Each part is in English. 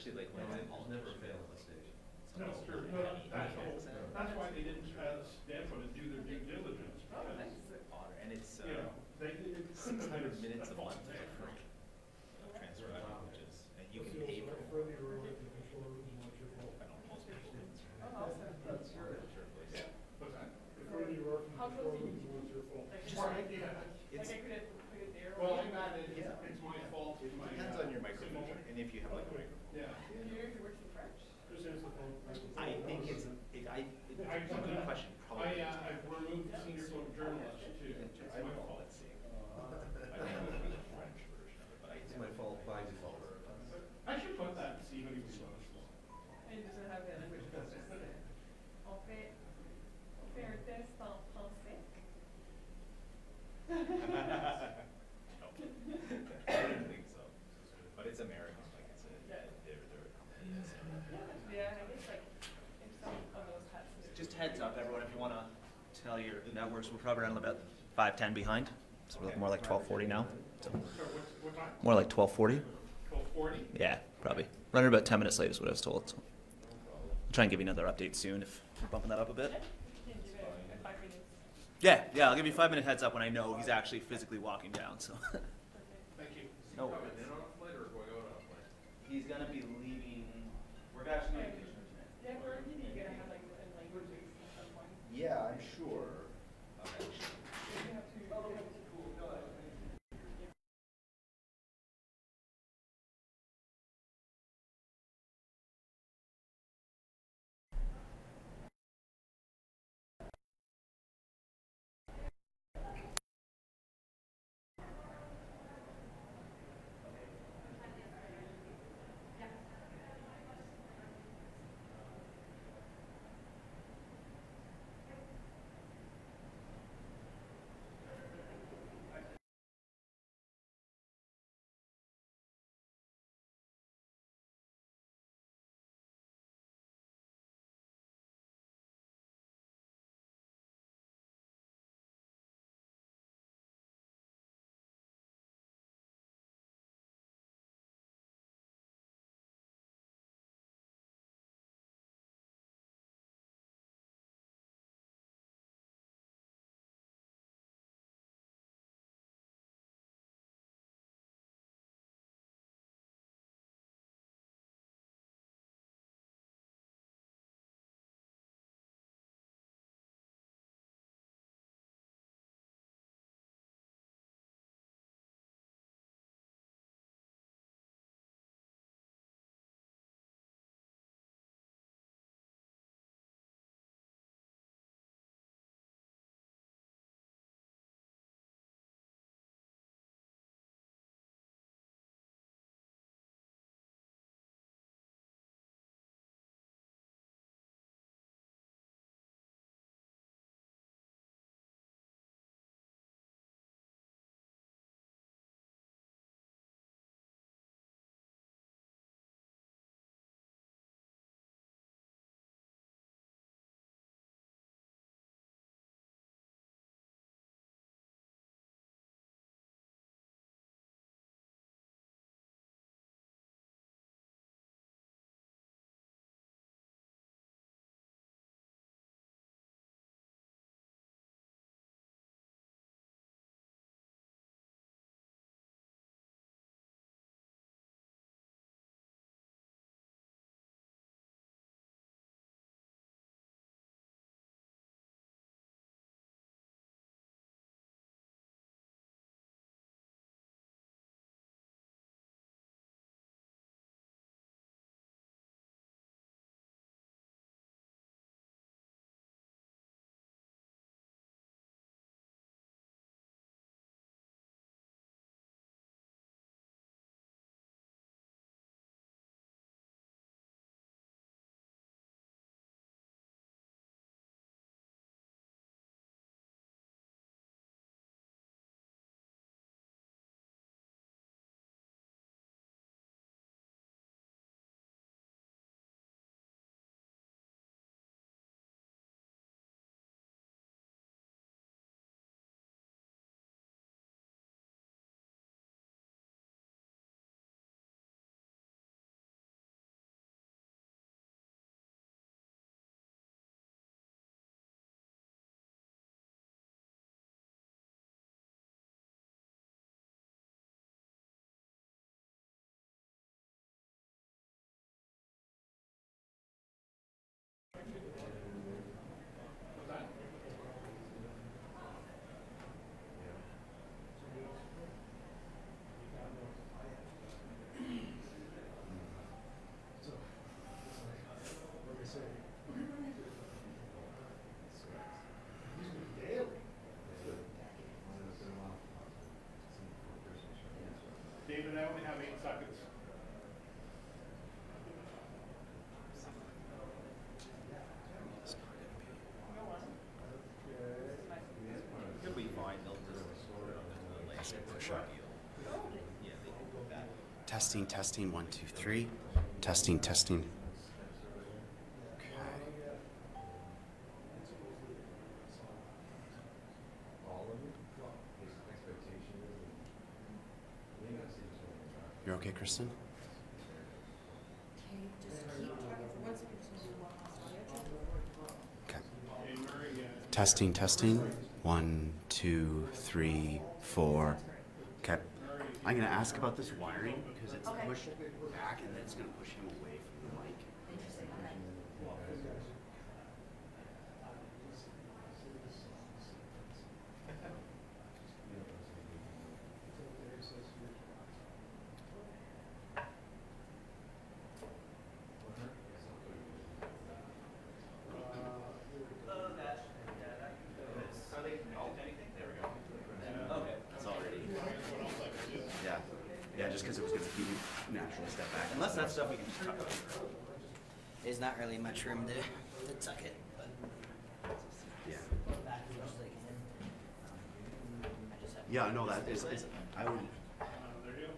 especially like when I'll never fail at the station. No, sure. That's why they didn't Stanford do their due diligence. And it's You know, they 600 minutes a month for transfer languages, and you can pay for it. I don't know, most people do. That's good. What's that? How close do you Right, yeah. It's, like I could put it there. Well, I'm not, it's my fault. it depends on your microphone, and if you have like a microphone. Yeah. Do you know if it works in French? I think it's a good question. Probably. I've removed the senior journalist too. It's I my don't know. fault. Let's see. I don't know the French version of it, but It's my fault by default. I should put that and see what he was on. And does it have the language process? On fait un test en français. No, I didn't think so. But it's American, like it's they're a company. Yeah, I guess like if some of those hats. Just heads up, everyone, if you want to tell your networks, we're probably running about 5:10 behind. So we're more like 12:40 now. So What time? more like 12:40. 12:40? Yeah, probably. Running about 10 minutes late is what I was told. So I'll try and give you another update soon if we're bumping that up a bit. Can give it 5 minutes. Yeah, I'll give you a 5-minute heads up when I know he's actually physically walking down. So Thank you. no Coming worries. in on a flight or going out on a flight? He's gonna be leaving. We're actually on vacation tonight. Yeah, we're really gonna have like different languages at some point. Yeah, I'm sure. We have to. Testing, testing, 1, 2, 3. Testing, testing. Okay. You're okay, Kristen? Okay, just keep talking for 1 second, just maybe one last audio check. Okay. Hey, Murray, Testing, testing. 1, 2, 3, 4. Okay. I'm gonna ask about this wiring because it's Okay. pushed back and then it's gonna push him away from the mic. Interesting, okay. It's already. Yeah. Yeah, just because it was gonna be naturally step back. Unless that's stuff we can just cut out. There's not really much room to tuck it, but Yeah. back as much as I can. I just have to Yeah, no, that is, I would, there you go.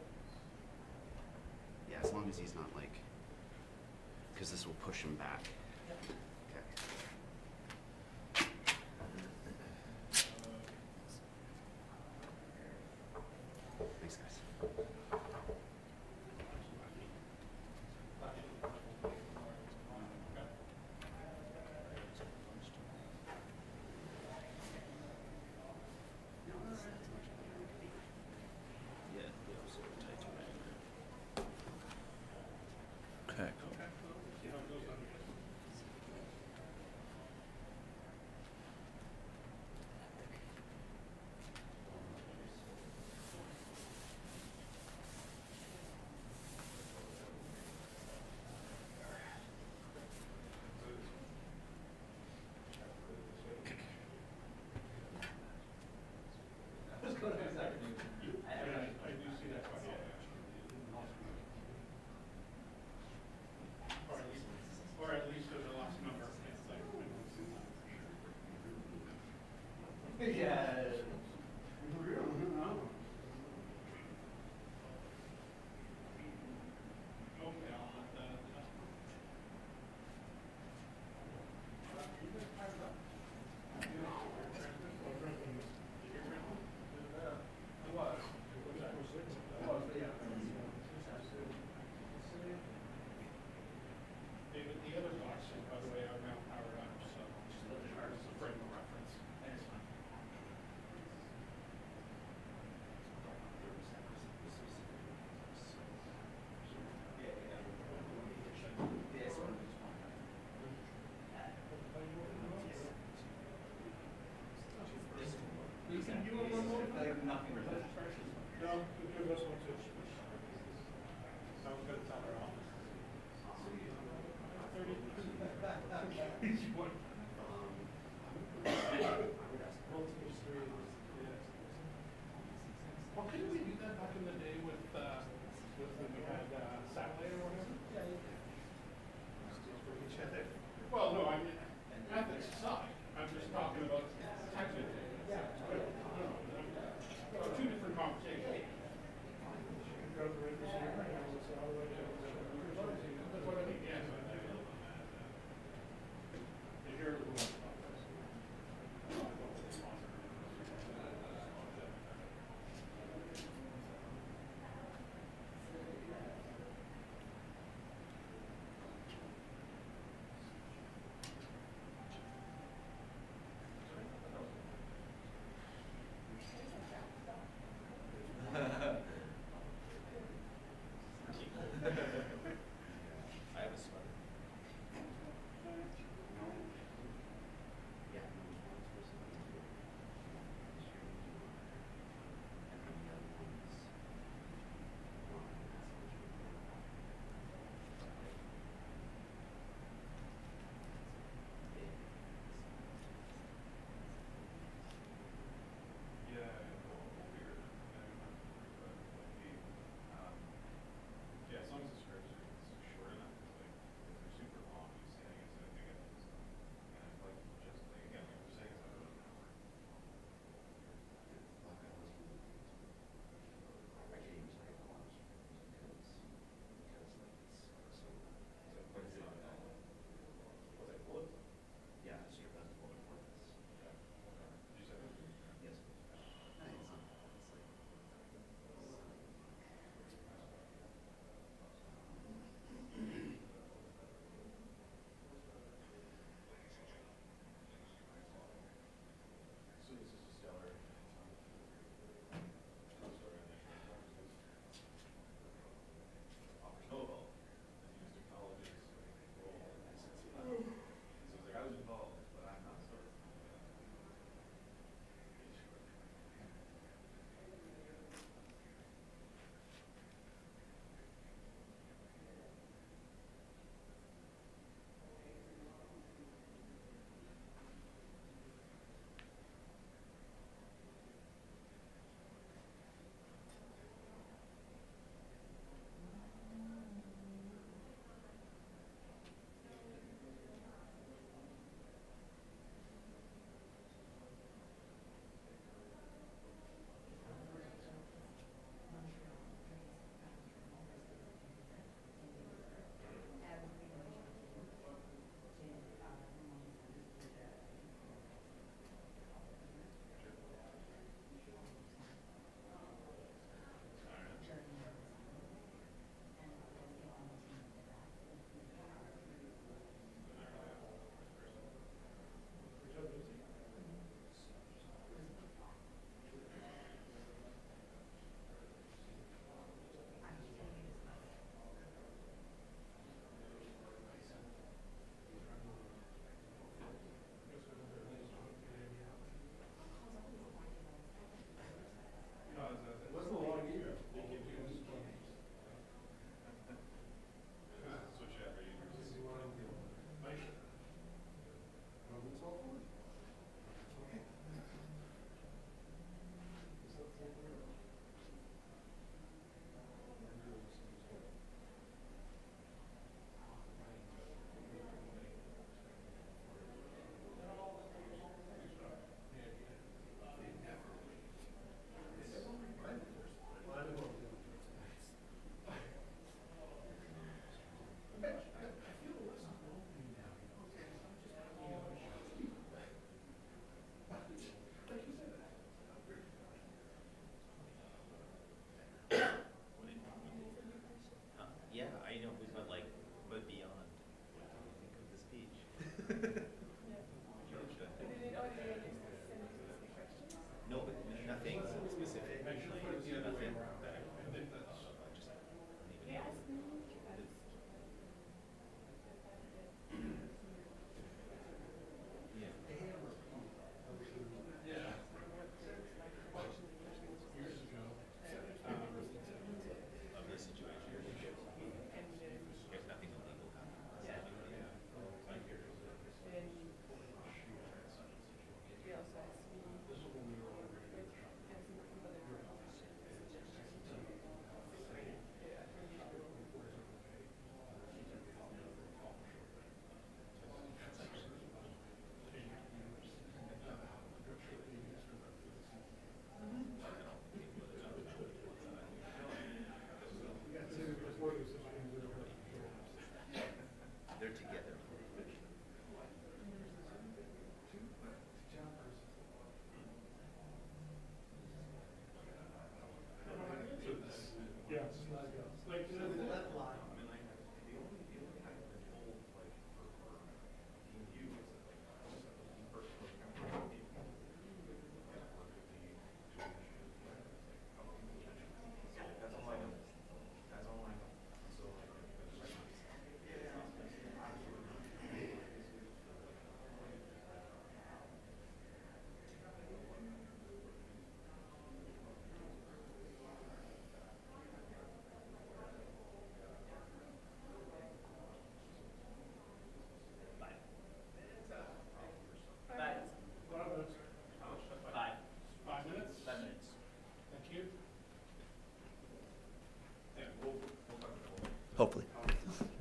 yeah, as long as he's not like, because this will push him back. Okay. Thanks, guys. Okay, cool.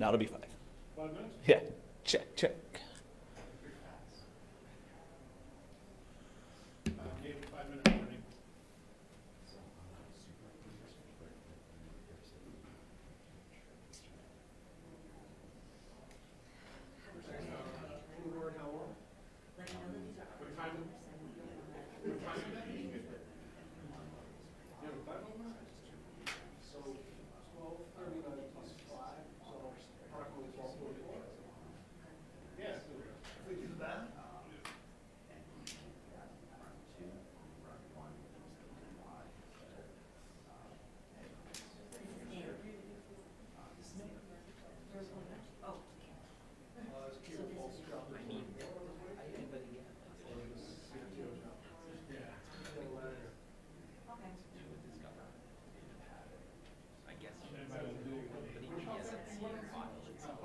That'll be 5. 5 minutes? Yeah. Check, check. Okay, 5 minutes warning. What time? What time is that meeting? You have a time on that? So 12:39 plus 5, so approximately 12:44. Yes. If we do that,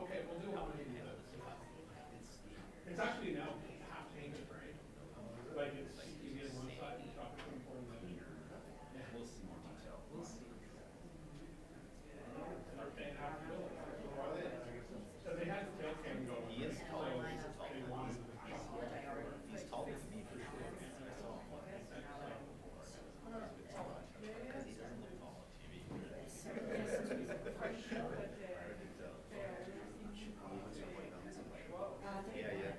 Okay, we'll do one. It's actually now half payment, right? Like it's, you get one side, you drop it 24 and then you're. We'll see more detail. We'll see. They're paying half the bill. So are they? So they had the tail cam going. He is So taller. they wanted to chop it. He's taller than me for sure. I saw him once. He's been taller. Because he doesn't look tall on TV. Yeah, yeah.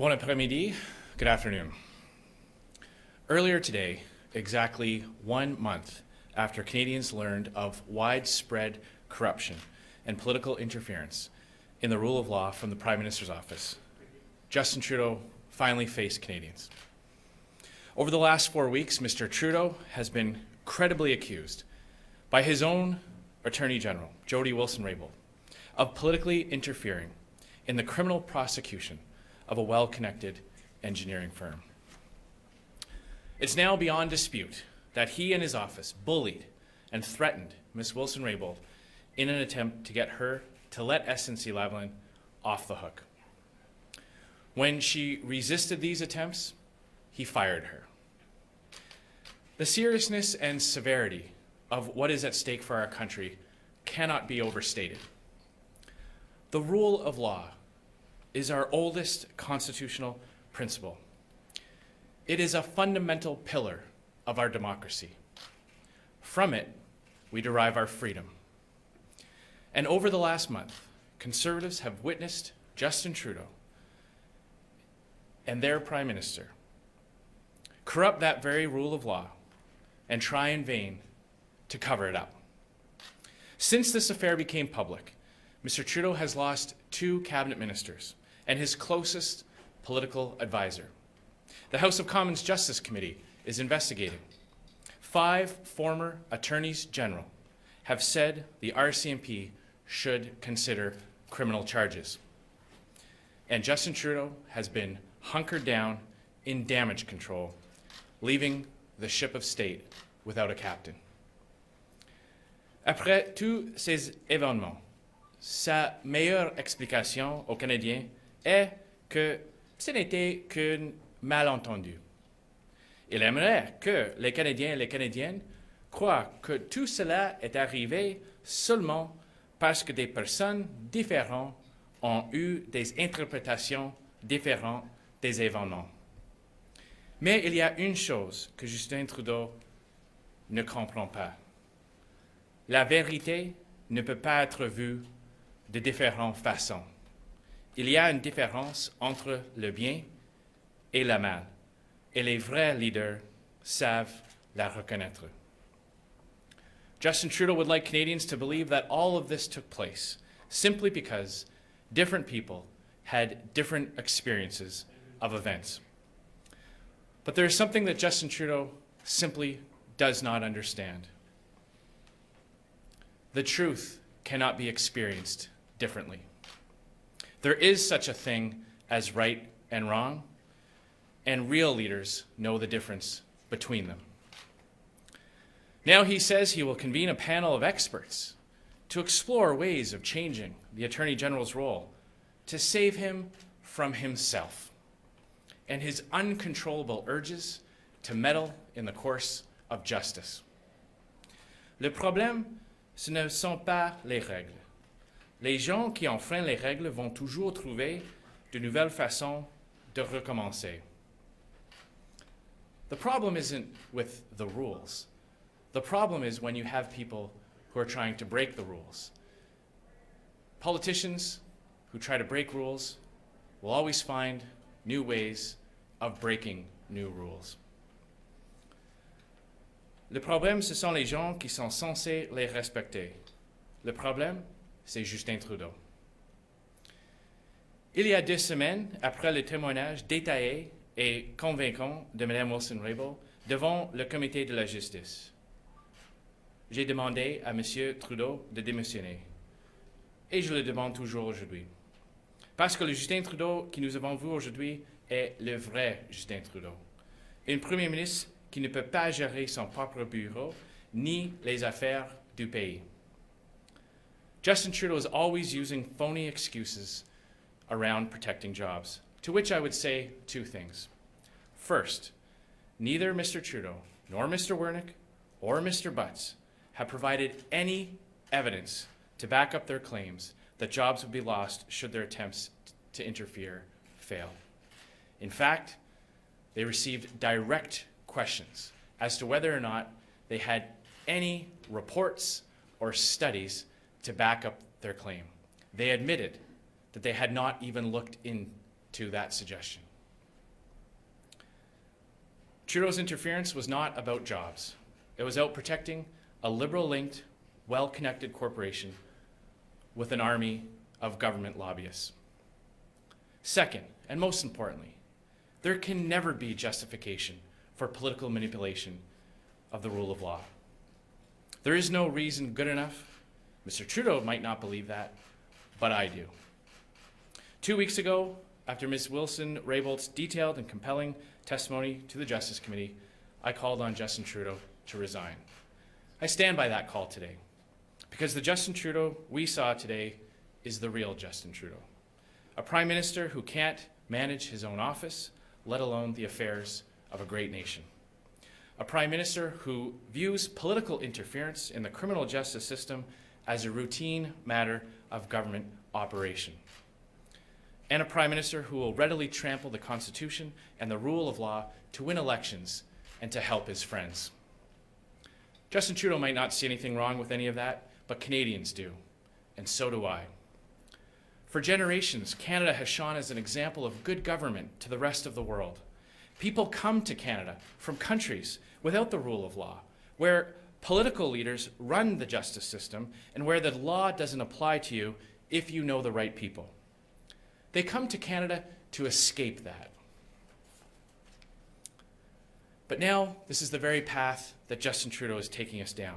Bon après-midi. Good afternoon. Earlier today, exactly 1 month after Canadians learned of widespread corruption and political interference in the rule of law from the Prime Minister's office, Justin Trudeau finally faced Canadians. Over the last 4 weeks, Mr. Trudeau has been credibly accused by his own Attorney General, Jody-Wilson, of politically interfering in the criminal prosecution of a well-connected engineering firm. It's now beyond dispute that he and his office bullied and threatened Ms. Wilson-Raybould in an attempt to get her to let SNC-Lavalin off the hook. When she resisted these attempts, he fired her. The seriousness and severity of what is at stake for our country cannot be overstated. The rule of law is our oldest constitutional principle. It is a fundamental pillar of our democracy. From it, we derive our freedom. And over the last month, Conservatives have witnessed Justin Trudeau and their Prime Minister corrupt that very rule of law and try in vain to cover it up. Since this affair became public, Mr. Trudeau has lost 2 cabinet ministers and his closest political advisor. The House of Commons Justice Committee is investigating. 5 former attorneys general have said the RCMP should consider criminal charges. And Justin Trudeau has been hunkered down in damage control, leaving the ship of state without a captain. Après tous ces événements, sa meilleure explication aux Canadiens est que ce n'était qu'un malentendu. Il aimerait que les Canadiens et les Canadiennes croient que tout cela est arrivé seulement parce que des personnes différentes ont eu des interprétations différentes des événements. Mais il y a une chose que Justin Trudeau ne comprend pas. La vérité ne peut pas être vue de différentes façons. Il y a une différence entre le bien et le mal, et les vrais leaders savent la reconnaître. Justin Trudeau would like Canadians to believe that all of this took place simply because different people had different experiences of events. But there is something that Justin Trudeau simply does not understand. The truth cannot be experienced differently. There is such a thing as right and wrong, and real leaders know the difference between them. Now he says he will convene a panel of experts to explore ways of changing the Attorney General's role to save him from himself and his uncontrollable urges to meddle in the course of justice. Le problème, ce ne sont pas les règles. Les gens qui enfreignent les règles vont toujours trouver de nouvelles façons de recommencer. The problem isn't with the rules. The problem is when you have people who are trying to break the rules. Politicians who try to break rules will always find new ways of breaking new rules. Le problème, ce sont les gens qui sont censés les respecter. Le problème, c'est Justin Trudeau. Il y a 2 semaines, après le témoignage détaillé et convaincant de Mme Wilson-Raybould devant le comité de la justice, j'ai demandé à M. Trudeau de démissionner. Et je le demande toujours aujourd'hui. Parce que le Justin Trudeau que nous avons vu aujourd'hui est le vrai Justin Trudeau. Un Premier ministre qui ne peut pas gérer son propre bureau ni les affaires du pays. Justin Trudeau is always using phony excuses around protecting jobs, to which I would say 2 things. First, neither Mr. Trudeau nor Mr. Wernick or Mr. Butts have provided any evidence to back up their claims that jobs would be lost should their attempts to interfere fail. In fact, they received direct questions as to whether or not they had any reports or studies to back up their claim. They admitted that they had not even looked into that suggestion. Trudeau's interference was not about jobs. It was out protecting a Liberal-linked, well-connected corporation with an army of government lobbyists. Second, and most importantly, there can never be justification for political manipulation of the rule of law. There is no reason good enough. Mr. Trudeau might not believe that, but I do. 2 weeks ago, after Ms. Wilson-Raybould's detailed and compelling testimony to the Justice Committee, I called on Justin Trudeau to resign. I stand by that call today, because the Justin Trudeau we saw today is the real Justin Trudeau, a Prime Minister who can't manage his own office, let alone the affairs of a great nation. A Prime Minister who views political interference in the criminal justice system as a routine matter of government operation. And a Prime Minister who will readily trample the Constitution and the rule of law to win elections and to help his friends. Justin Trudeau might not see anything wrong with any of that, but Canadians do, and so do I. For generations, Canada has shone as an example of good government to the rest of the world. People come to Canada from countries without the rule of law, where political leaders run the justice system and where the law doesn't apply to you if you know the right people. They come to Canada to escape that. But now, this is the very path that Justin Trudeau is taking us down.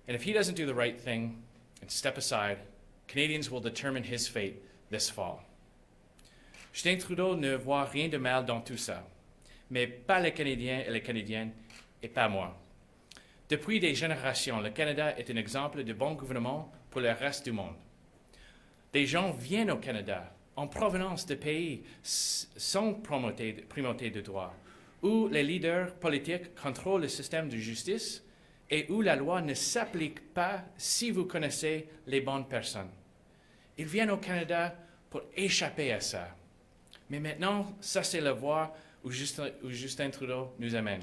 And if he doesn't do the right thing and step aside, Canadians will determine his fate this fall. Justin Trudeau ne voit rien de mal dans tout ça, mais pas les Canadiens et les Canadiennes, et pas moi. Depuis des générations, le Canada est un exemple de bon gouvernement pour le reste du monde. Des gens viennent au Canada en provenance de pays sans primauté de droit, où les leaders politiques contrôlent le système de justice et où la loi ne s'applique pas si vous connaissez les bonnes personnes. Ils viennent au Canada pour échapper à ça. Mais maintenant, ça c'est la voie où Justin Trudeau nous amène.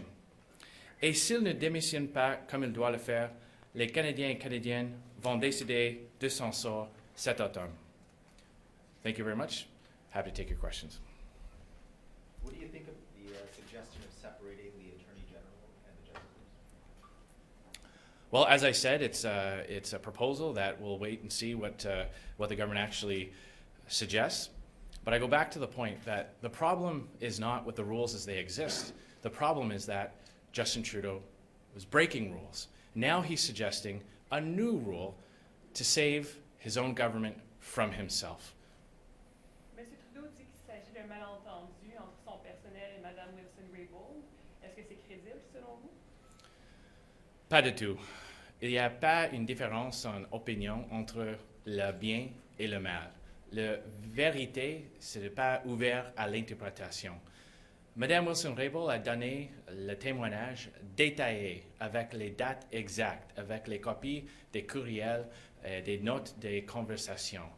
Et s'il ne démissionne pas comme il doit le faire, les Canadiens et Canadiennes vont décider de son sort cet automne. Thank you very much. Happy to take your questions. What do you think of the suggestion of separating the Attorney General and the Justice Minister? Well, as I said, it's a proposal that we'll wait and see what the government actually suggests. But I go back to the point that the problem is not with the rules as they exist. The problem is that Justin Trudeau was breaking rules. Now he's suggesting a new rule to save his own government from himself. M. Trudeau dit qu'il s'agit d'un malentendu entre son personnel et Mme Wilson-Raybould. Est-ce que c'est crédible selon vous? Pas du tout. Il n'y a pas une différence en opinion entre le bien et le mal. La vérité, ce n'est pas ouvert à l'interprétation. Mme Wilson-Raybould a donné le témoignage détaillé avec les dates exactes, avec les copies des courriels et des notes des conversations.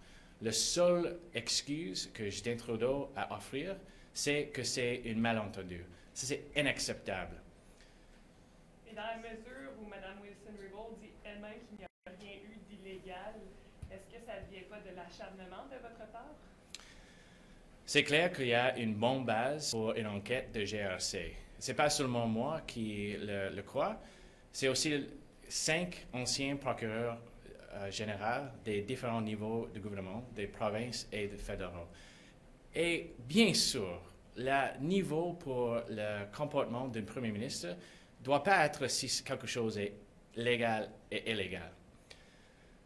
La seule excuse que Justin Trudeau a à offrir, c'est que c'est un malentendu. C'est inacceptable. Et dans la mesure où Mme Wilson-Raybould dit elle-même qu'il n'y a rien eu d'illégal, est-ce que ça ne vient pas de l'acharnement de votre part? C'est clair qu'il y a une bonne base pour une enquête de GRC. Ce n'est pas seulement moi qui le crois, c'est aussi 5 anciens procureurs généraux des différents niveaux de gouvernement, des provinces et des fédéraux. Et bien sûr, le niveau pour le comportement d'un Premier ministre ne doit pas être si quelque chose est légal et illégal.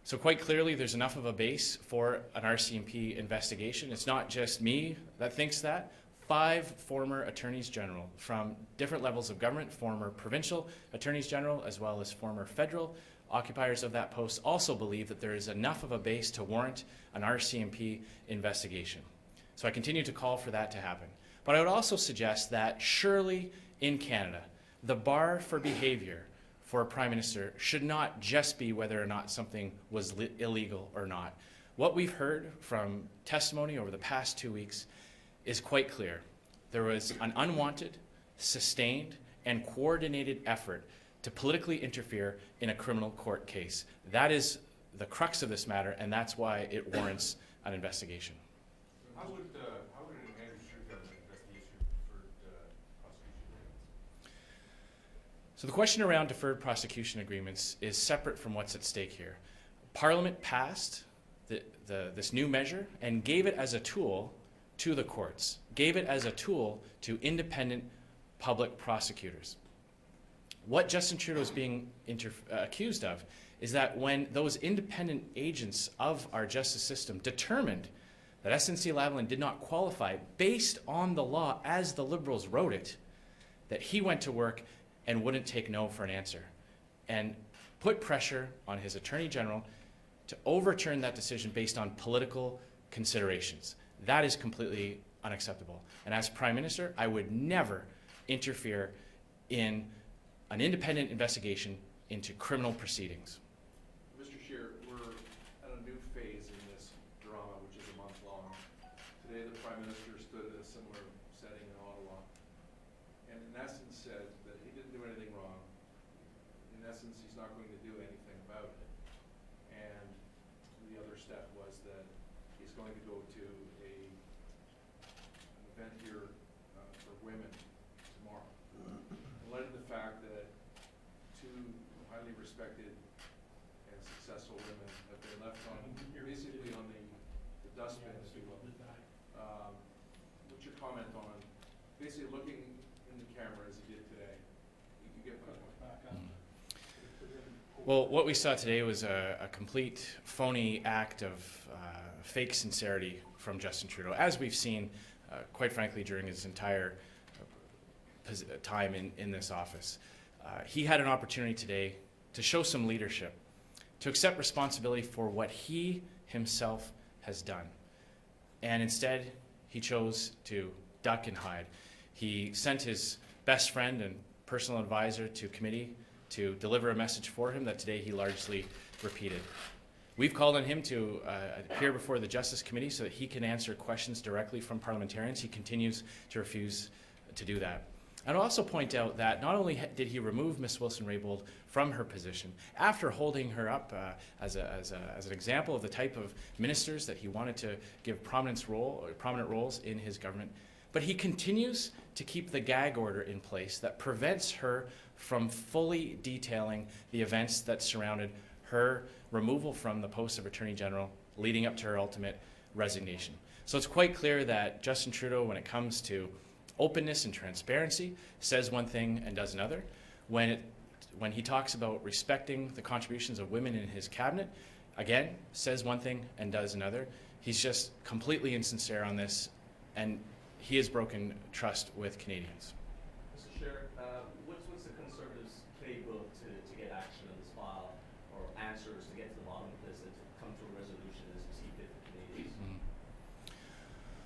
So quite clearly, there's enough of a base for an RCMP investigation. It's not just me that thinks that. 5 former attorneys general from different levels of government, former provincial attorneys general, as well as former federal occupiers of that post, also believe that there is enough of a base to warrant an RCMP investigation. So I continue to call for that to happen. But I would also suggest that surely in Canada, the bar for behavior for a Prime Minister should not just be whether or not something was illegal or not. What we've heard from testimony over the past 2 weeks is quite clear. There was an unwanted, sustained, and coordinated effort to politically interfere in a criminal court case. That is the crux of this matter, and that's why it warrants an investigation. How would an Andrew Scheer government investigation for prosecution? So the question around deferred prosecution agreements is separate from what's at stake here. Parliament passed this new measure and gave it as a tool to the courts, gave it as a tool to independent public prosecutors. What Justin Trudeau is being accused of is that when those independent agents of our justice system determined that SNC-Lavalin did not qualify based on the law as the Liberals wrote it, that he went to work and wouldn't take no for an answer and put pressure on his Attorney General to overturn that decision based on political considerations. That is completely unacceptable. And as Prime Minister, I would never interfere in an independent investigation into criminal proceedings. Mr. Scheer, we're at a new phase in this drama, which is a month long. Today, the Prime Minister stood in a similar setting in Ottawa, and in essence said that he didn't do anything wrong. In essence, he's not going to do anything about it. And the other step was that he's going to go to an event here for women tomorrow. In light of the fact that two highly respected and successful women have been left on, basically on the dustbin, if you will. What's your comment on basically looking in the camera as he did today? You get my point. Well, what we saw today was a complete phony act of fake sincerity from Justin Trudeau, as we've seen, quite frankly, during his entire time in this office. He had an opportunity today to show some leadership, to accept responsibility for what he himself has done. And instead, he chose to duck and hide. He sent his best friend and personal advisor to committee to deliver a message for him that today he largely repeated. We've called on him to appear before the Justice Committee so that he can answer questions directly from parliamentarians. He continues to refuse to do that. I'd also point out that not only did he remove Ms. Wilson-Raybould from her position, after holding her up as an example of the type of ministers that he wanted to give prominent roles in his government, but he continues to keep the gag order in place that prevents her from fully detailing the events that surrounded her removal from the post of Attorney General, leading up to her ultimate resignation. So it's quite clear that Justin Trudeau, when it comes to openness and transparency, says one thing and does another. When he talks about respecting the contributions of women in his cabinet, again, says one thing and does another. He's just completely insincere on this, and he has broken trust with Canadians. Mr. Scheer, what's the Conservatives' playbook to get action on this file, or answers to get to the bottom of this and to come to a resolution as we see fit for Canadians?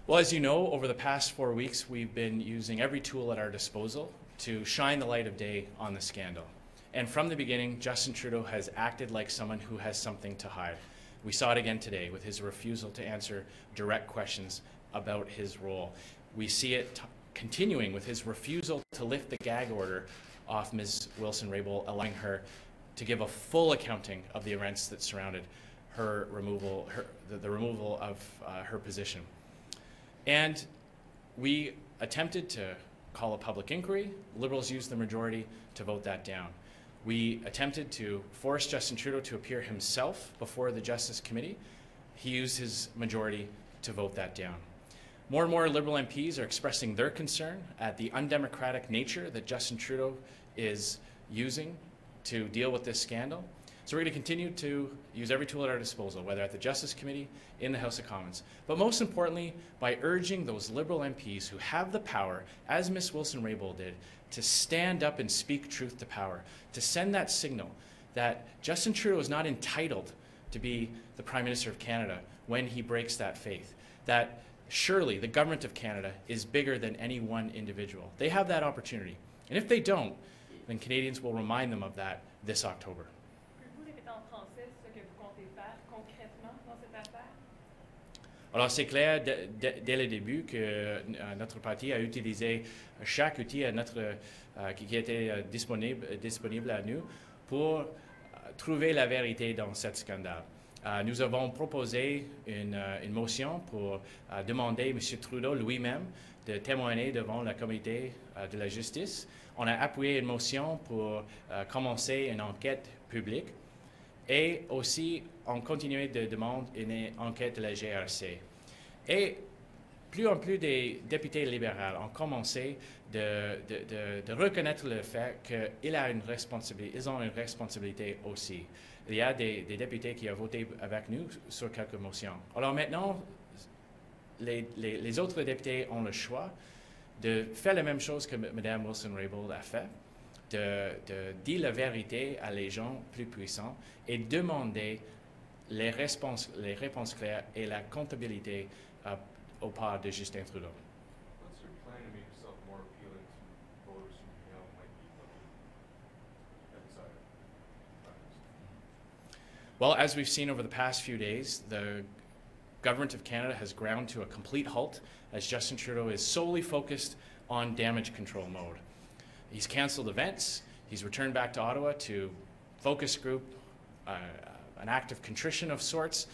Well, as you know, over the past 4 weeks, we've been using every tool at our disposal to shine the light of day on the scandal. And from the beginning, Justin Trudeau has acted like someone who has something to hide. We saw it again today with his refusal to answer direct questions about his role. We see it continuing with his refusal to lift the gag order off Ms. Wilson-Raybould, allowing her to give a full accounting of the events that surrounded her removal, the removal of her position. And we attempted to call a public inquiry. Liberals used the majority to vote that down. We attempted to force Justin Trudeau to appear himself before the Justice Committee. He used his majority to vote that down. More and more Liberal MPs are expressing their concern at the undemocratic nature that Justin Trudeau is using to deal with this scandal. So we're going to continue to use every tool at our disposal, whether at the Justice Committee, in the House of Commons, but most importantly, by urging those Liberal MPs who have the power, as Ms. Wilson-Raybould did, to stand up and speak truth to power, to send that signal that Justin Trudeau is not entitled to be the Prime Minister of Canada when he breaks that faith, that surely the government of Canada is bigger than any one individual. They have that opportunity. And if they don't, then Canadians will remind them of that this October. Alors, c'est clair dès le début que notre parti a utilisé chaque outil qui était disponible à nous pour trouver la vérité dans ce scandale. Nous avons proposé une motion pour demander à M. Trudeau lui-même de témoigner devant le comité de la justice. on a appuyé une motion pour commencer une enquête publique et aussi on continué de demander une enquête de la GRC. Et plus en plus des députés libéraux ont commencé de reconnaître le fait qu'ils ont une responsabilité aussi. Il y a des députés qui ont voté avec nous sur quelques motions. Alors maintenant, les autres députés ont le choix de faire la même chose que Mme Wilson-Raybould a fait, de dire la vérité à les gens plus puissants et demander les réponses claires et la comptabilité au part de Justin Trudeau. What's your plan to make yourself more appealing to voters who might be looking outside? Well, as we've seen over the past few days, the Government of Canada has ground to a complete halt as Justin Trudeau is solely focused on damage control mode. He's cancelled events, he's returned back to Ottawa to focus group, an act of contrition of sorts,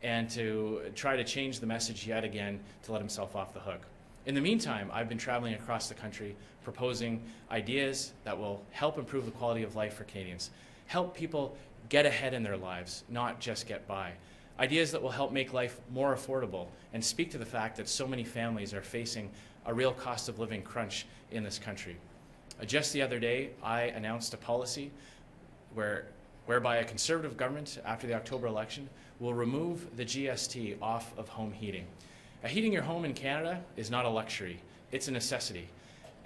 and to try to change the message yet again to let himself off the hook. In the meantime, I've been traveling across the country proposing ideas that will help improve the quality of life for Canadians, help people get ahead in their lives, not just get by. Ideas that will help make life more affordable and speak to the fact that so many families are facing a real cost of living crunch in this country. Just the other day, I announced a policy whereby a Conservative government, after the October election, will remove the GST off of home heating. Heating your home in Canada is not a luxury, it's a necessity.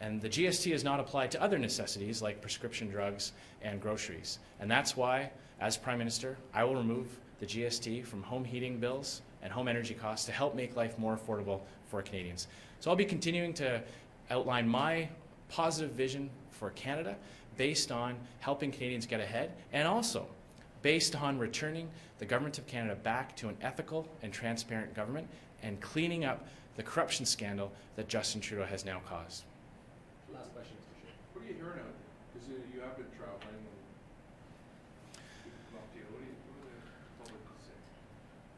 And the GST is not applied to other necessities like prescription drugs and groceries. And that's why, as Prime Minister, I will remove the GST from home heating bills and home energy costs to help make life more affordable for Canadians. So I'll be continuing to outline my positive vision for Canada based on helping Canadians get ahead and also based on returning the Government of Canada back to an ethical and transparent government and cleaning up the corruption scandal that Justin Trudeau has now caused. Last question, Mr. Scheer. What are you hearing out there? Because you have been traveling. What are the public say?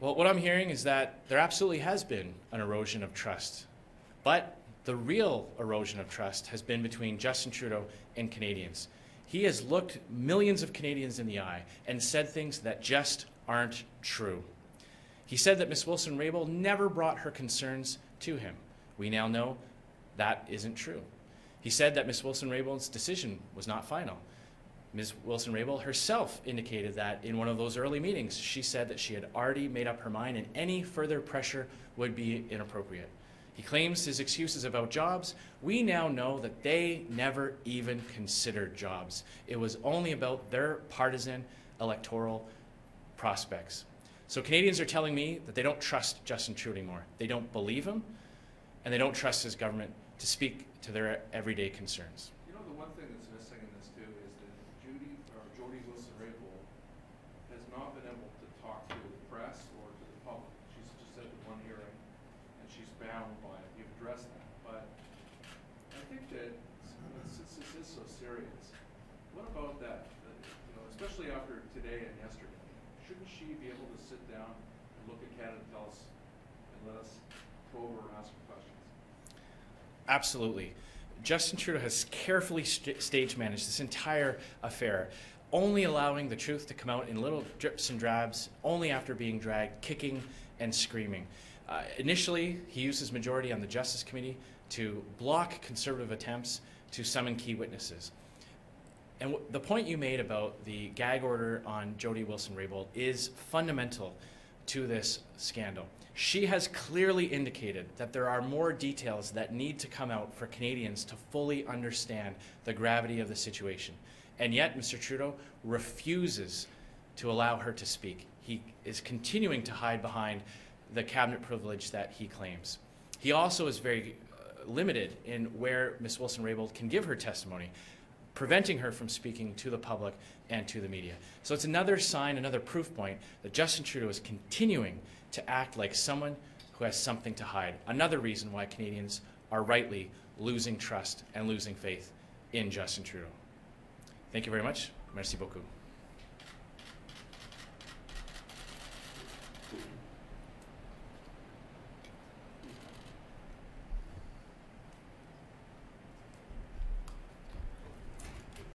Well, what I'm hearing is that there absolutely has been an erosion of trust, but the real erosion of trust has been between Justin Trudeau and Canadians. He has looked millions of Canadians in the eye and said things that just aren't true. He said that Ms. Wilson-Raybould never brought her concerns to him. We now know that isn't true. He said that Ms. Wilson-Raybould's decision was not final. Ms. Wilson-Raybould herself indicated that in one of those early meetings, she said that she had already made up her mind and any further pressure would be inappropriate. He claims his excuses about jobs. We now know that they never even considered jobs. It was only about their partisan electoral prospects. So Canadians are telling me that they don't trust Justin Trudeau anymore. They don't believe him, and they don't trust his government to speak to their everyday concerns. You know, the one thing that's missing in this too is that Jody-Wilson-Raybould has not been able to talk to the press or to the public. She's just at the one hearing, and she's bound by it. You've addressed that, but I think that since this is so serious, what about that? You know, especially after today and yesterday, shouldn't she be able to sit down and look at Canada and tell us and let us probe her and ask her questions? Absolutely. Justin Trudeau has carefully stage managed this entire affair, only allowing the truth to come out in little drips and drabs, only after being dragged, kicking and screaming. Initially, he used his majority on the Justice Committee to block Conservative attempts to summon key witnesses. And the point you made about the gag order on Jody-Wilson-Raybould is fundamental to this scandal. She has clearly indicated that there are more details that need to come out for Canadians to fully understand the gravity of the situation. And yet, Mr. Trudeau refuses to allow her to speak. He is continuing to hide behind the cabinet privilege that he claims. He also is very limited in where Ms. Wilson-Raybould can give her testimony, preventing her from speaking to the public and to the media. So it's another sign, another proof point that Justin Trudeau is continuing to act like someone who has something to hide. Another reason why Canadians are rightly losing trust and losing faith in Justin Trudeau. Thank you very much. Merci beaucoup.